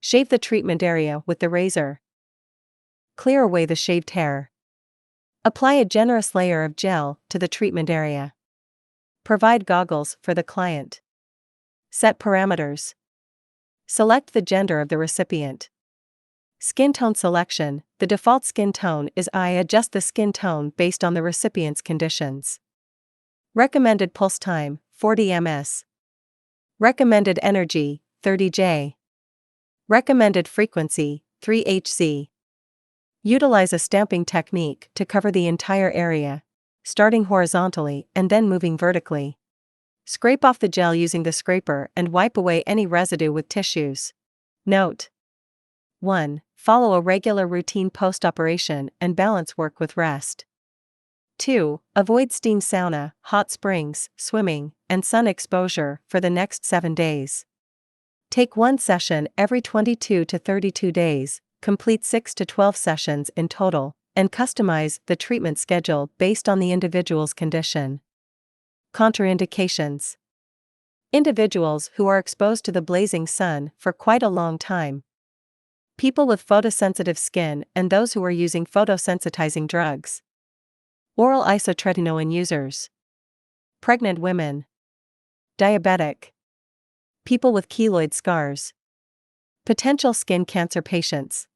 Shave the treatment area with the razor. Clear away the shaved hair. Apply a generous layer of gel to the treatment area. Provide goggles for the client. Set parameters. Select the gender of the recipient. Skin tone selection. The default skin tone is I. Adjust the skin tone based on the recipient's conditions. Recommended pulse time, 40 ms. Recommended energy, 30 J. Recommended frequency, 3 Hz. Utilize a stamping technique to cover the entire area, starting horizontally and then moving vertically. Scrape off the gel using the scraper and wipe away any residue with tissues. Note: 1. Follow a regular routine post-operation and balance work with rest. 2. Avoid steam sauna, hot springs, swimming, and sun exposure for the next 7 days. Take one session every 22 to 32 days, complete 6 to 12 sessions in total, and customize the treatment schedule based on the individual's condition. Contraindications: individuals who are exposed to the blazing sun for quite a long time, people with photosensitive skin, and those who are using photosensitizing drugs, oral isotretinoin users, pregnant women, diabetic, people with keloid scars, potential skin cancer patients.